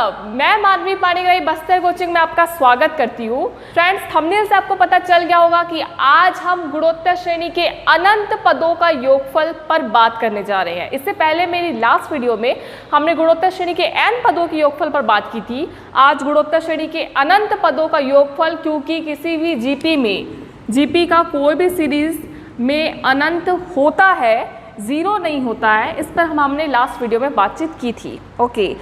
सब, मैं माधवी पाणिग्राही बस्तर कोचिंग में आपका स्वागत करती हूँ। फ्रेंड्स, थंबनेल से आपको पता चल गया होगा कि आज हम गुणोत्तर श्रेणी के अनंत पदों का योगफल पर बात करने जा रहे हैं। इससे पहले मेरी लास्ट वीडियो में हमने गुणोत्तर श्रेणी के n पदों के योगफल पर बात की थी। आज गुणोत्तर श्रेणी के अनंत पदों का योगफल, क्योंकि किसी भी जीपी का कोई भी सीरीज में अनंत होता है, ज़ीरो नहीं होता है। इस पर हमने लास्ट वीडियो में बातचीत की थी। ओके,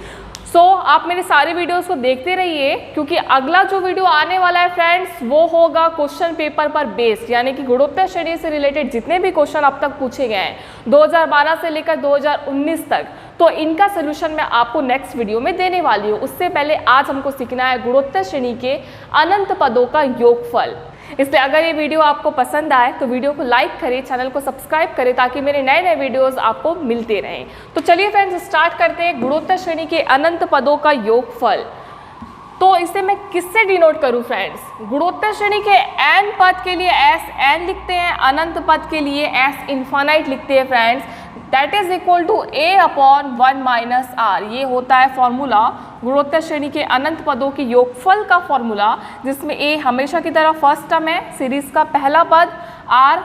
सो आप मेरे सारे वीडियोस को देखते रहिए, क्योंकि अगला जो वीडियो आने वाला है फ्रेंड्स, वो होगा क्वेश्चन पेपर पर बेस्ड, यानी कि गुणोत्तर श्रेणी से रिलेटेड जितने भी क्वेश्चन अब तक पूछे गए हैं 2012 से लेकर 2019 तक, तो इनका सोल्यूशन मैं आपको नेक्स्ट वीडियो में देने वाली हूँ। उससे पहले आज हमको सीखना है गुणोत्तर श्रेणी के अनंत पदों का योगफल। इसलिए अगर ये वीडियो आपको पसंद आए तो वीडियो को लाइक करें, चैनल को सब्सक्राइब करें, ताकि मेरे नए नए वीडियोस आपको मिलते रहें। तो चलिए फ्रेंड्स, स्टार्ट करते हैं गुणोत्तर श्रेणी के अनंत पदों का योगफल। तो इसे मैं किससे डिनोट करूं फ्रेंड्स? गुणोत्तर श्रेणी के n पद के लिए Sn लिखते हैं, अनंत पद के लिए S इन्फानाइट लिखते हैं friends. That is equal to A/1 - R। ये होता है फॉर्मूला गुणोत्तर श्रेणी के अनंत पदों के योगफल का फॉर्मूला, जिसमें A हमेशा की तरह फर्स्ट टर्म है, सीरीज का पहला पद, R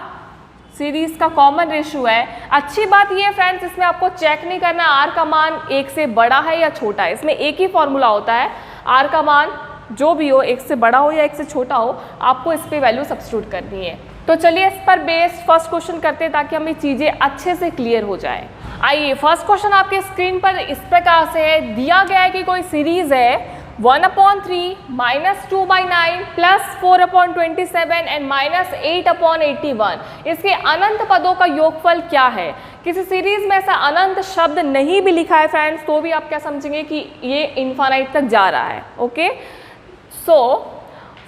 सीरीज का कॉमन रेशियो है। अच्छी बात ये है फ्रेंड्स, इसमें आपको चेक नहीं करना R का मान 1 से बड़ा है या छोटा है। इसमें एक ही फॉर्मूला होता है, R का मान जो भी हो, 1 से बड़ा हो या 1 से छोटा हो, आपको इस पर वैल्यू सब्स्टिट्यूट करनी है। तो चलिए इस पर बेस्ड फर्स्ट क्वेश्चन करते हैं, ताकि हमें चीज़ें अच्छे से क्लियर हो जाए। आइए, फर्स्ट क्वेश्चन आपके स्क्रीन पर इस प्रकार से है। दिया गया है कि कोई सीरीज है 1/3 - 2/9 + 4/27 एंड -8/81। इसके अनंत पदों का योगफल क्या है? किसी सीरीज में ऐसा अनंत शब्द नहीं भी लिखा है फ्रेंड्स, तो भी आप क्या समझेंगे कि ये इन्फानाइट तक जा रहा है। Okay, so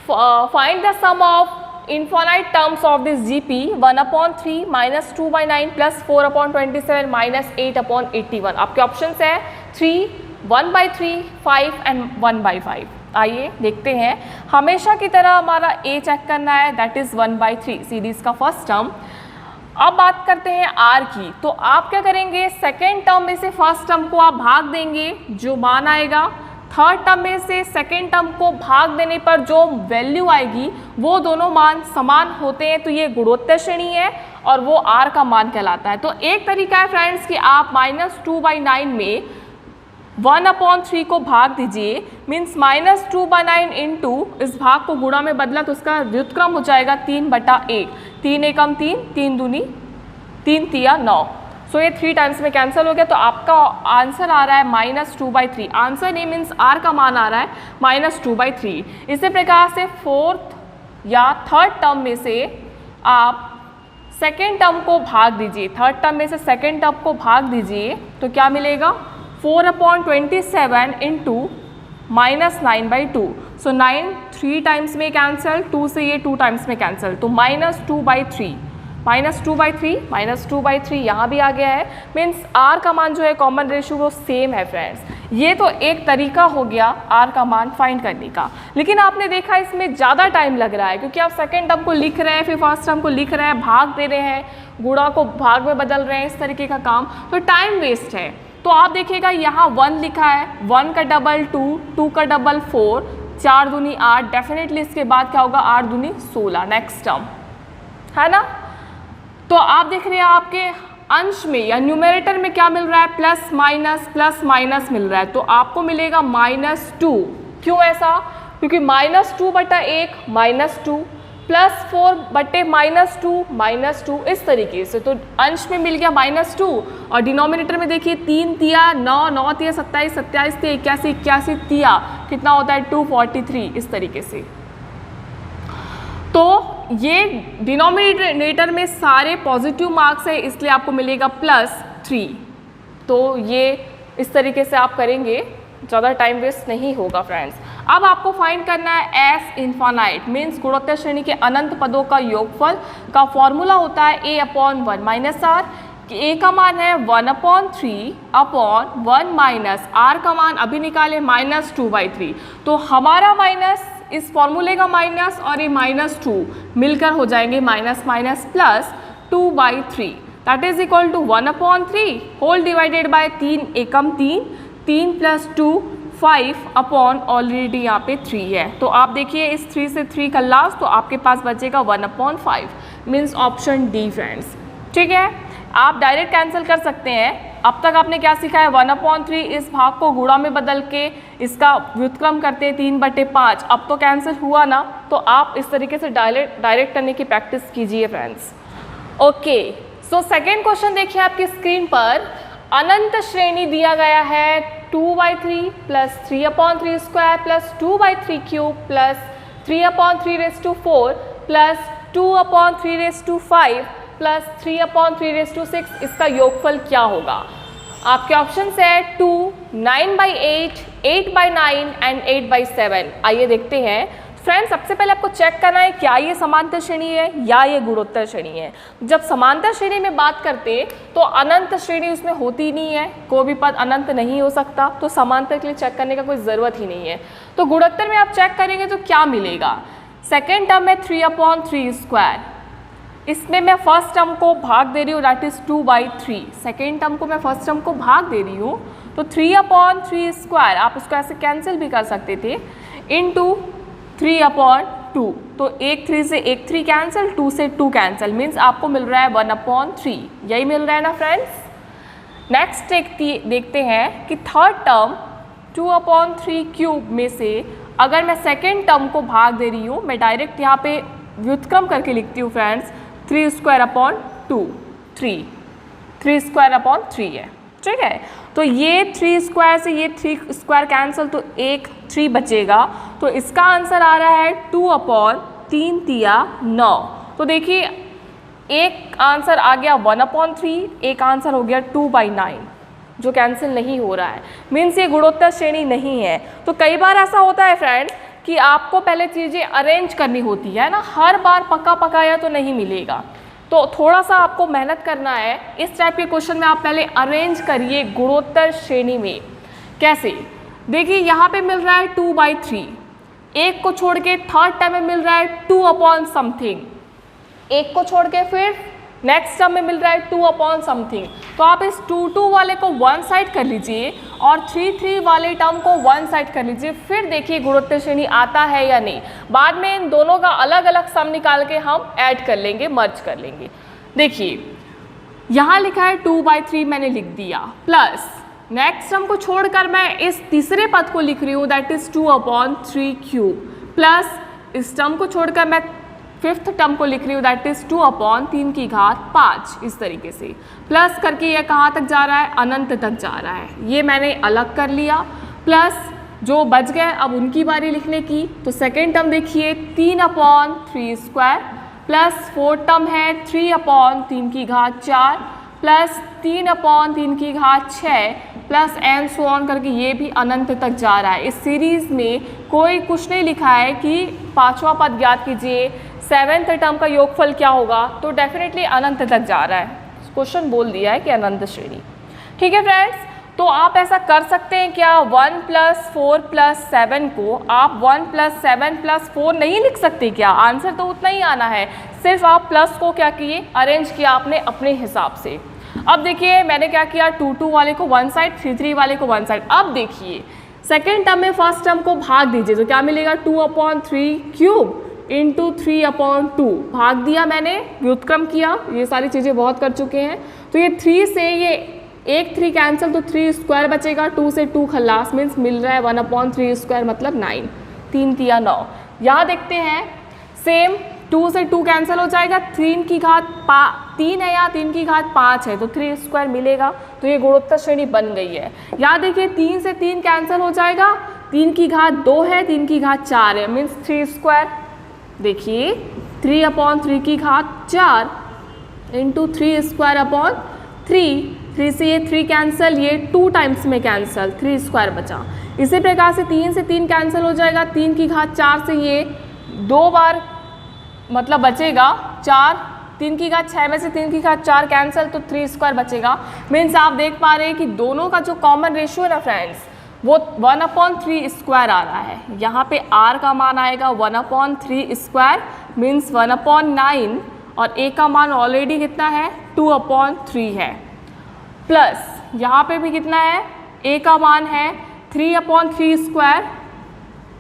find the sum of infinite terms of this GP 1/3 - 2/9 + 4/27 - 8/81। आपके ऑप्शंस है 3, 1/3, 5 एंड 1/5। आइए देखते हैं। हमेशा की तरह हमारा A चेक करना है, दैट इज 1/3 सीरीज का फर्स्ट टर्म। अब बात करते हैं R की। तो आप क्या करेंगे, सेकेंड टर्म में से फर्स्ट टर्म को आप भाग देंगे, जो मान आएगा। थर्ड टर्म में से सेकेंड टर्म को भाग देने पर जो वैल्यू आएगी, वो दोनों मान समान होते हैं, तो ये गुणोत्तर श्रेणी है और वो R का मान कहलाता है। तो एक तरीका है फ्रेंड्स कि आप -2/9 में 1/3 को भाग दीजिए, मीन्स -2/9 इंटू इस भाग को गुणा में बदला तो उसका व्युत्क्रम हो जाएगा 3/1। 3 एकम 3, 3 दूनी 3 तिया 9। सो ये 3 टाइम्स में कैंसिल हो गया, तो आपका आंसर आ रहा है -2/3। आंसर नहीं, मीन्स R का मान आ रहा है -2/3। इसी प्रकार से फोर्थ या थर्ड टर्म में से आप सेकेंड टर्म को भाग दीजिए, थर्ड टर्म में से सेकेंड टर्म को भाग दीजिए, तो क्या मिलेगा 4/27 इंटू -9/2। सो 9 3 टाइम्स में कैंसिल, 2 से ये 2 टाइम्स में कैंसिल, तो -2/3 -2/3 यहाँ भी आ गया है। मीन्स R का मान जो है कॉमन रेशियो वो सेम है फ्रेंड्स। ये तो एक तरीका हो गया R का मान फाइंड करने का, लेकिन आपने देखा इसमें ज़्यादा टाइम लग रहा है, क्योंकि आप सेकेंड टर्म को लिख रहे हैं, फिर फर्स्ट टर्म को लिख रहे हैं, भाग दे रहे हैं, गुणा को भाग में बदल रहे हैं, इस तरीके का काम, तो टाइम वेस्ट है। तो आप देखिएगा यहाँ 1 लिखा है, 1 का डबल 2, 2 का डबल 4, 4 दूनी 8, डेफिनेटली इसके बाद क्या होगा 8 दूनी 16, नेक्स्ट टर्म है ना। तो आप देख रहे हैं आपके अंश में या न्यूमरेटर में क्या मिल रहा है, प्लस माइनस मिल रहा है, तो आपको मिलेगा -2। क्यों ऐसा? क्योंकि -2/1 -2 +4/-2 -2, इस तरीके से। तो अंश में मिल गया -2 और डिनोमिनेटर में देखिए 3 तिया 9, 9 तिया 27, 27 तिया 81, 81 तिया कितना होता है 243, इस तरीके से। तो ये डिनोमिनेटर में सारे पॉजिटिव मार्क्स है, इसलिए आपको मिलेगा +3। तो ये इस तरीके से आप करेंगे, ज़्यादा टाइम वेस्ट नहीं होगा फ्रेंड्स। अब आपको फाइंड करना है S इन्फानाइट, मीन्स गुणोत्तर श्रेणी के अनंत पदों का योगफल का फॉर्मूला होता है A/1 - R। A का मान है 1/3/1 - R का मान अभी निकाले -2/3। तो हमारा माइनस, इस फॉर्मूले का माइनस और ये -2 मिलकर हो जाएंगे -2/3। That is equal to 1/3 whole divided by 3 एकम 3, 3 + 2 5 अपॉन ऑलरेडी यहाँ पे 3 है, तो आप देखिए इस 3 से 3 खल्लास, तो आपके पास बचेगा 1/5, मीन्स ऑप्शन डी फ्रेंड्स। ठीक है, आप डायरेक्ट कैंसिल कर सकते हैं। अब तक आपने क्या सीखा है, 1/3 इस भाग को गुणा में बदल के इसका व्युत्क्रम करते हैं 3/5। अब तो कैंसिल हुआ ना, तो आप इस तरीके से डायरेक्ट करने की प्रैक्टिस कीजिए friends. Okay, so second question देखिए आपकी स्क्रीन पर। अनंत श्रेणी दिया गया है 2/3 plus 3/3² plus 2/3³ plus 3/3⁴ plus 2/3⁵ plus 3/3�6। इसका योगफल क्या होगा? आपके ऑप्शन है 2, 9/8, 8/9 एंड 8/7। आइए देखते हैं फ्रेंड्स। सबसे पहले आपको चेक करना है क्या ये समांतर श्रेणी है या ये गुणोत्तर श्रेणी है। जब समांतर श्रेणी में बात करते तो अनंत श्रेणी उसमें होती नहीं है, कोई भी पद अनंत नहीं हो सकता, तो समांतर के लिए चेक करने का कोई ज़रूरत ही नहीं है। तो गुणोत्तर में आप चेक करेंगे तो क्या मिलेगा? सेकेंड टर्म है 3/3²। इसमें मैं फर्स्ट टर्म को भाग दे रही हूँ, दैट इज़ 2/3। सेकेंड टर्म को मैं फर्स्ट टर्म को भाग दे रही हूँ, तो 3/3², आप उसको ऐसे कैंसिल भी कर सकते थे, इनटू 3/2। तो एक 3 से एक 3 कैंसिल, 2 से 2 कैंसिल, मीन्स आपको मिल रहा है 1/3। यही मिल रहा है ना फ्रेंड्स। नेक्स्ट देखते हैं कि थर्ड टर्म 2/3³ में से अगर मैं सेकेंड टर्म को भाग दे रही हूँ, मैं डायरेक्ट यहाँ पे व्युत्क्रम करके लिखती हूँ फ्रेंड्स, 3/2, 3/3 है। ठीक है, तो ये 3² से ये 3² कैंसिल, तो एक 3 बचेगा। तो इसका आंसर आ रहा है 2/3⁻9। तो देखिए एक आंसर आ गया 1/3, एक आंसर हो गया 2/9 जो कैंसिल नहीं हो रहा है, मीन्स ये गुणोत्तर श्रेणी नहीं है। तो कई बार ऐसा होता है फ्रेंड्स कि आपको पहले चीज़ें अरेंज करनी होती है ना, हर बार पका पकाया तो नहीं मिलेगा, तो थोड़ा सा आपको मेहनत करना है। इस टाइप के क्वेश्चन में आप पहले अरेंज करिए गुणोत्तर श्रेणी में। कैसे? देखिए यहाँ पे मिल रहा है 2/3, एक को छोड़ के थर्ड टर्म में मिल रहा है 2/something, एक को छोड़ के फिर नेक्स्ट टर्म में मिल रहा है 2/something। तो आप इस 2 वाले को वन साइड कर लीजिए और 3 वाले टर्म को वन साइड कर लीजिए, फिर देखिए गुणोत्तर श्रेणी आता है या नहीं। बाद में इन दोनों का अलग अलग सम निकाल के हम ऐड कर लेंगे, मर्ज कर लेंगे। देखिए यहाँ लिखा है 2/3 मैंने लिख दिया, प्लस नेक्स्ट टर्म को छोड़कर मैं इस तीसरे पद को लिख रही हूँ, दैट इज 2/3³, प्लस इस टर्म को छोड़कर मैं फिफ्थ टर्म को लिख रही हूँ, दैट इज 2/3⁵ इस तरीके से प्लस करके ये कहाँ तक जा रहा है, अनंत तक जा रहा है। ये मैंने अलग कर लिया, प्लस जो बच गए अब उनकी बारी लिखने की। तो सेकेंड टर्म देखिए 3/3² प्लस फोर्थ टर्म है 3/3⁴ plus 3/3⁶ plus and so on करके ये भी अनंत तक जा रहा है। इस सीरीज़ में कोई कुछ नहीं लिखा है कि पांचवा पद ज्ञात कीजिए, सेवेंथ टर्म का योगफल क्या होगा, तो डेफिनेटली अनंत तक जा रहा है। क्वेश्चन बोल दिया है कि अनंत श्रेणी। ठीक है फ्रेंड्स, तो आप ऐसा कर सकते हैं क्या, 1 + 4 + 7 को आप 1 + 7 + 4 नहीं लिख सकते क्या? आंसर तो उतना ही आना है, सिर्फ आप प्लस को क्या किए, अरेंज किया आपने अपने हिसाब से। अब देखिए मैंने क्या किया, 2 वाले को वन साइड, 3 वाले को वन साइड। अब देखिए सेकेंड टर्म में फर्स्ट टर्म को भाग दीजिए, तो क्या मिलेगा, 2/3³ × 3/2 भाग दिया मैंने, व्युत्क्रम किया, ये सारी चीज़ें बहुत कर चुके हैं। तो ये 3 से ये एक 3 कैंसिल, तो 3² बचेगा, 2 से 2 खल्लास, मीन्स मिल रहा है 1/3² मतलब 9, 3 × 9। यहाँ देखते हैं सेम, 2 से 2 कैंसिल हो जाएगा, 3 की घात 3 है या 3 की घात 5 है, तो 3² मिलेगा। तो ये गुणोत्तर श्रेणी बन गई है। यहाँ देखिए 3 से 3 कैंसिल हो जाएगा, 3 की घात 2 है, 3 की घात 4 है, मीन्स 3²। देखिए 3/3 की घात 4 × 3²/3, 3 से ये 3 कैंसिल, ये 2 टाइम्स में कैंसिल, 3² बचा। इसी प्रकार से 3 से 3 कैंसिल हो जाएगा, 3 की घात 4 से ये 2 बार मतलब बचेगा 4, 3 की घात 6 में से 3 की घात 4 कैंसिल, तो 3² बचेगा। मीन्स आप देख पा रहे हैं कि दोनों का जो कॉमन रेशियो है ना फ्रेंड्स, वो 1/3² आ रहा है। यहाँ पे r का मान आएगा 1/3², मीन्स 1/9, और a का मान ऑलरेडी कितना है, 2/3 है, प्लस यहाँ पे भी कितना है, a का मान है 3/3²,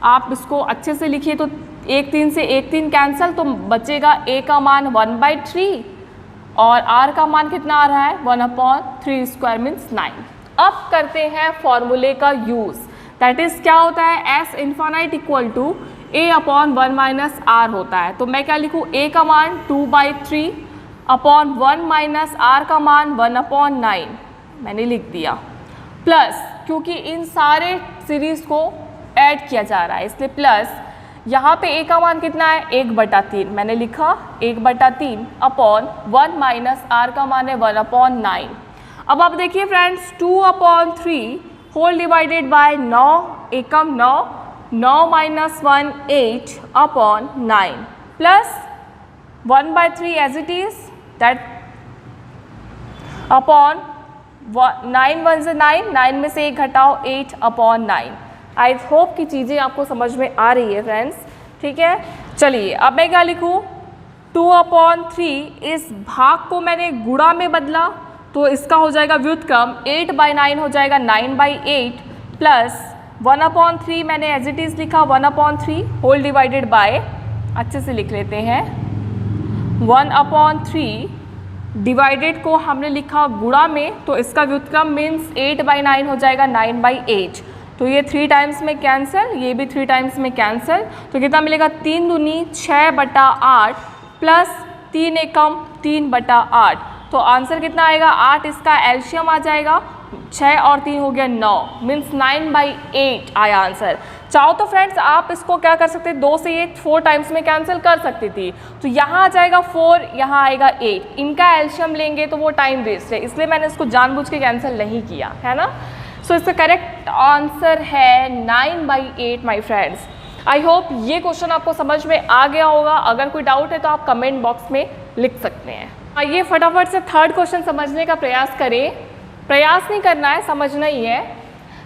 आप इसको अच्छे से लिखिए तो 1 3 से 1 3 कैंसिल, तो बचेगा a का मान 1/3 और r का मान कितना आ रहा है 1/3² मीन्स 9। अब करते हैं फॉर्मूले का यूज़, दैट इज़ क्या होता है s infinite equal to a/1 - r होता है। तो मैं क्या लिखूँ, a का मान 2/3 अपॉन 1 - r का मान 1/9 मैंने लिख दिया, प्लस क्योंकि इन सारे सीरीज़ को ऐड किया जा रहा है इसलिए प्लस यहाँ पे a का मान कितना है 1/3 मैंने लिखा 1/3 अपॉन 1 - r का मान है 1/9। अब आप देखिए friends 2/3 whole divided bye 9, Ekam 9 - 1 8 upon 9 plus 1/3 as it is that upon 9 1 से 9 में से 1 घटाओ 8/9। आई होप कि चीज़ें आपको समझ में आ रही है फ्रेंड्स, ठीक है। चलिए अब मैं क्या लिखूँ, 2/3 इस भाग को मैंने गुणा में बदला तो इसका हो जाएगा व्युत्क्रम 8/9 हो जाएगा 9/8 प्लस 1/3 मैंने एज इट इज़ लिखा 1/3 होल डिवाइडेड बाय, अच्छे से लिख लेते हैं 1/3 डिवाइडेड को हमने लिखा गुणा में तो इसका व्युत्क्रम मीन्स 8/9 हो जाएगा 9/8, तो ये 3 टाइम्स में कैंसिल, ये भी 3 टाइम्स में कैंसिल, तो कितना मिलेगा 3 दूनी 6/8 प्लस 3 एकम 3/8, तो आंसर कितना आएगा 8, इसका एल्शियम आ जाएगा 6 और 3 हो गया 9 मीन्स 9/8 आया आंसर। चाहो तो फ्रेंड्स आप इसको क्या कर सकते, 2 से ये 4 टाइम्स में कैंसिल कर सकती थी, तो यहाँ आ जाएगा 4, यहाँ आएगा 8, इनका एल्शियम लेंगे तो वो टाइम वेस्ट है, इसलिए मैंने इसको जानबूझ के कैंसिल नहीं किया है ना। सो इसका करेक्ट आंसर है 9/8 माय फ्रेंड्स। आई होप ये क्वेश्चन आपको समझ में आ गया होगा, अगर कोई डाउट है तो आप कमेंट बॉक्स में लिख सकते हैं। आइए फटाफट से थर्ड क्वेश्चन समझने का प्रयास करें, प्रयास नहीं करना है समझना ही है।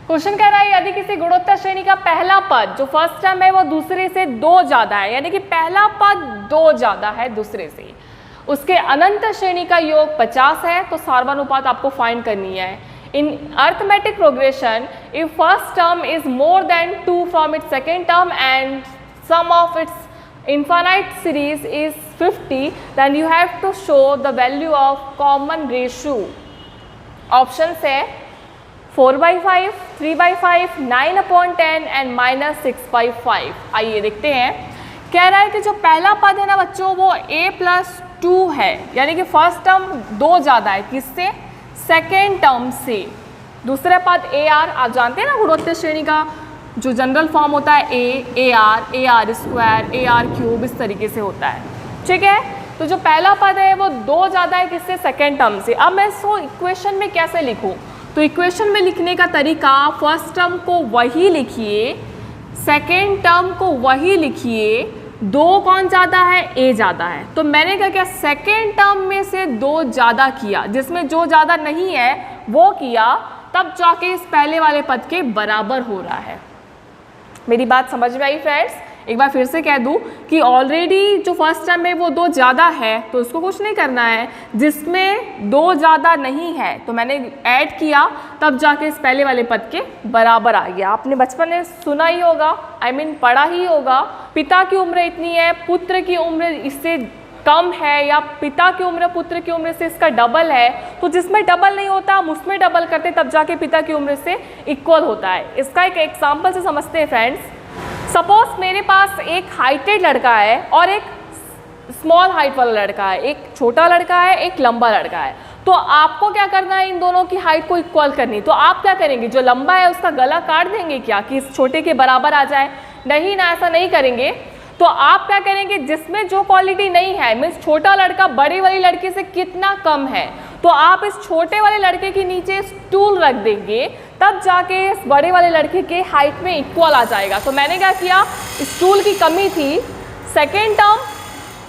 क्वेश्चन कह रहा है यदि किसी गुणोत्तर श्रेणी का पहला पद जो फर्स्ट टर्म है वो दूसरे से 2 ज़्यादा है, यानी कि पहला पद 2 ज़्यादा है दूसरे से, उसके अनंत श्रेणी का योग 50 है, तो सार्वनुपात आपको फाइंड करनी है। In arithmetic progression, if first term is more than 2 from its second term and sum of its infinite series is 50, then you have to show the value of common ratio. Options है 4/5, 3/5, 9/10 and -6/5। आइए देखते हैं, कह रहा है कि जो पहला पद है ना बच्चों वो a+2 है, यानी कि फर्स्ट टर्म 2 ज़्यादा है, किससे, सेकेंड टर्म से। दूसरा पद AR, आप जानते हैं ना गुणोत्तर श्रेणी का जो जनरल फॉर्म होता है AR, AR², AR3 इस तरीके से होता है, ठीक है। तो जो पहला पद है वो 2 ज़्यादा है, किससे, सेकेंड टर्म से। अब मैं इसको इक्वेशन में कैसे लिखूँ, तो इक्वेशन में लिखने का तरीका फर्स्ट टर्म को वही लिखिए, सेकेंड टर्म को वही लिखिए, 2 कौन ज़्यादा है, A ज़्यादा है, तो मैंने क्या किया सेकेंड टर्म में से 2 ज़्यादा किया, जिसमें जो ज़्यादा नहीं है वो किया, तब जाके इस पहले वाले पद के बराबर हो रहा है। मेरी बात समझ में आई फ्रेंड्स? एक बार फिर से कह दूं कि ऑलरेडी जो फर्स्ट टर्म है वो 2 ज़्यादा है, तो उसको कुछ नहीं करना है, जिसमें 2 ज़्यादा नहीं है तो मैंने ऐड किया, तब जाके इस पहले वाले पद के बराबर आ गया। आपने बचपन में सुना ही होगा, पढ़ा ही होगा, पिता की उम्र इतनी है, पुत्र की उम्र इससे कम है, या पिता की उम्र पुत्र की उम्र से इसका डबल है, तो जिसमें डबल नहीं होता हम उसमें डबल करते, तब जाके पिता की उम्र से इक्वल होता है। इसका एक एग्जाम्पल से समझते हैं फ्रेंड्स। सपोज मेरे पास एक हाइटेड लड़का है और एक स्मॉल हाइट वाला लड़का है, एक छोटा लड़का है, एक लंबा लड़का है, तो आपको क्या करना है, इन दोनों की हाइट को इक्वल करनी। तो आप क्या करेंगे, जो लंबा है उसका गला काट देंगे क्या कि इस छोटे के बराबर आ जाए, नहीं ना, ऐसा नहीं करेंगे। तो आप क्या करेंगे, जिसमें जो क्वालिटी नहीं है, मीन्स छोटा लड़का बड़े वाली लड़के से कितना कम है, तो आप इस छोटे वाले लड़के के नीचे स्टूल रख देंगे, तब जाके इस बड़े वाले लड़के के हाइट में इक्वल आ जाएगा। तो मैंने क्या किया, स्टूल की कमी थी, सेकेंड टर्म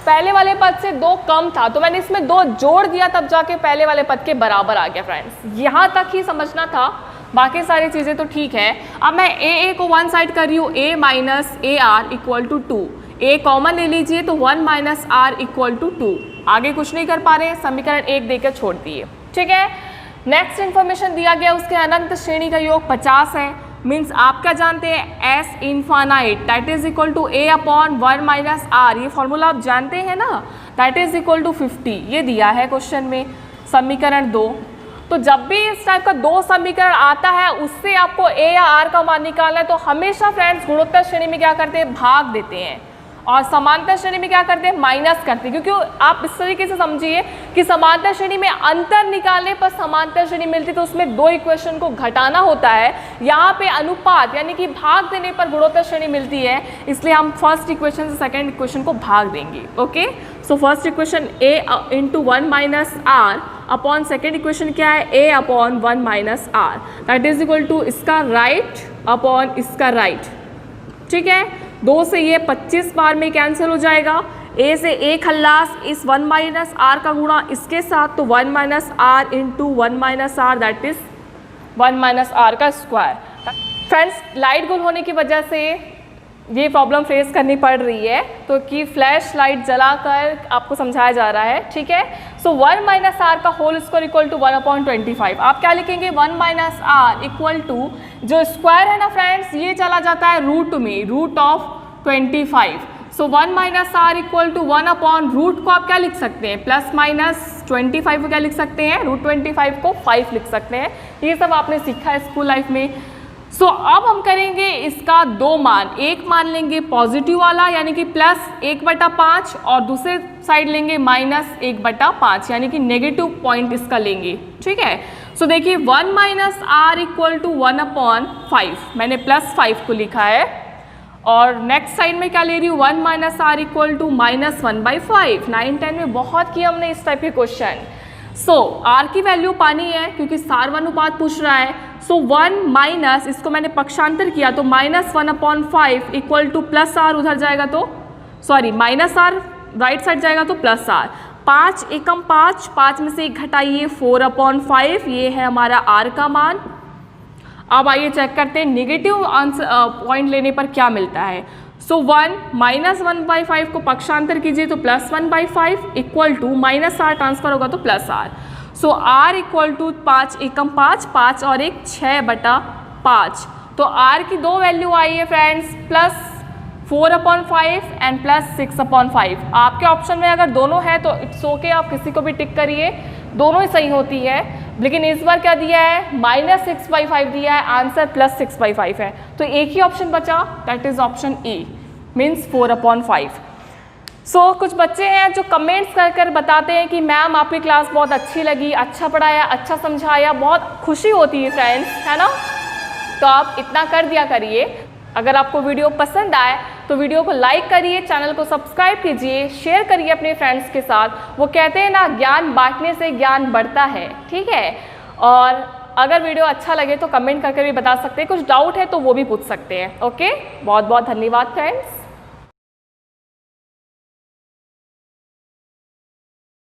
पहले वाले पद से 2 कम था, तो मैंने इसमें 2 जोड़ दिया, तब जाके पहले वाले पद के बराबर आ गया। फ्रेंड्स यहाँ तक ही समझना था, बाकी सारी चीज़ें तो ठीक है। अब मैं a को 1 साइड कर रही हूँ, a minus AR equal to 2, a common ले लीजिए तो 1 माइनस R इक्वल टू 2। आगे कुछ नहीं कर पा रहे, समीकरण 1 देकर छोड़ दिए, ठीक है। नेक्स्ट इन्फॉर्मेशन दिया गया, उसके अनंत श्रेणी का योग 50 है, मीन्स आप क्या जानते हैं, S infinite that is equal to A upon 1 minus R, ये फॉर्मूला आप जानते हैं ना, दैट इज इक्वल टू 50, ये दिया है क्वेश्चन में समीकरण 2। तो जब भी इस टाइप का दो समीकरण आता है उससे आपको ए या आर का मान निकालना है, तो हमेशा फ्रेंड्स गुणोत्तर श्रेणी में क्या करते हैं, भाग देते हैं, और समांतर श्रेणी में क्या करते हैं, माइनस करते हैं। क्योंकि आप इस तरीके से समझिए कि समांतर श्रेणी में अंतर निकालने पर समांतर श्रेणी मिलती, तो उसमें दो इक्वेशन को घटाना होता है। यहाँ पे अनुपात यानी कि भाग देने पर गुणोत्तर श्रेणी मिलती है, इसलिए हम फर्स्ट इक्वेशन से सेकंड इक्वेशन को भाग देंगे। Okay, so first equation a into 1 minus R upon second equation क्या है, a upon 1 minus R, that is equal to इसका राइट अपॉन इसका राइट। ठीक है, 2 से ये 25 बार में कैंसिल हो जाएगा, a से a खल्लास, इस 1 माइनस आर का गुणा इसके साथ, तो 1 minus R into 1 minus R that is 1 minus R का स्क्वायर। फ्रेंड्स, लाइट गुल होने की वजह से ये प्रॉब्लम फेस करनी पड़ रही है, तो कि फ्लैश लाइट जलाकर आपको समझाया जा रहा है। ठीक है, सो 1 माइनस आर का होल स्क्वायर इक्वल टू 1/25। आप क्या लिखेंगे, 1 माइनस आर इक्वल टू, जो स्क्वायर है ना फ्रेंड्स, ये चला जाता है रूट में, root of 25। So 1 minus R equal to 1 upon root को आप क्या लिख सकते हैं, प्लस माइनस 25 को क्या लिख सकते हैं, रूट 25 को 5 लिख सकते हैं। ये सब आपने सीखा है स्कूल लाइफ में। सो अब हम करेंगे इसका दो मान, एक मान लेंगे पॉजिटिव वाला यानी कि प्लस 1/5, और दूसरे साइड लेंगे माइनस 1/5 यानी कि नेगेटिव पॉइंट इसका लेंगे। ठीक है, सो देखिए 1 माइनस आर इक्वल टू 1/5, मैंने प्लस 5 को लिखा है, और नेक्स्ट साइड में क्या ले रही हूँ, 1 minus R equal to minus 1/5। 9-10 में बहुत किया हमने इस टाइप के क्वेश्चन। सो आर की वैल्यू पानी है क्योंकि सार्वनुपात पूछ रहा है। सो 1 माइनस, इसको मैंने पक्षांतर किया तो minus 1/5 equal to plus R, उधर जाएगा तो sorry minus R right side जाएगा तो प्लस आर। 5 एकम 5, 5 में से 1 घटाइए 4/5, ये है हमारा आर का मान। अब आइए चेक करते हैं नेगेटिव आंसर पॉइंट लेने पर क्या मिलता है। सो 1 माइनस 1/5 को पक्षांतर कीजिए तो plus 1/5 equal to minus R transfer होगा तो plus R. So R equal to 5 एकम 5, 5 और 1 6/5। तो आर की दो वैल्यू आई है फ्रेंड्स, प्लस 4/5 एंड प्लस 6/5। आपके ऑप्शन में अगर दोनों है तो इट्स ओके, आप किसी को भी टिक करिए, दोनों ही सही होती है। लेकिन इस बार क्या दिया है, माइनस 6/5 दिया है, आंसर प्लस 6/5 है, तो एक ही ऑप्शन बचा, that is option A, means 4/5। सो कुछ बच्चे हैं जो कमेंट्स कर बताते हैं कि मैम आपकी क्लास बहुत अच्छी लगी, अच्छा पढ़ाया, अच्छा समझाया, बहुत खुशी होती है फ्रेंड्स, है ना। तो आप इतना कर दिया करिए। अगर आपको वीडियो पसंद आए तो वीडियो को लाइक करिए, चैनल को सब्सक्राइब कीजिए, शेयर करिए अपने फ्रेंड्स के साथ। वो कहते हैं ना, ज्ञान बांटने से ज्ञान बढ़ता है। ठीक है, और अगर वीडियो अच्छा लगे तो कमेंट करके भी बता सकते हैं, कुछ डाउट है तो वो भी पूछ सकते हैं। ओके, बहुत बहुत धन्यवाद फ्रेंड्स।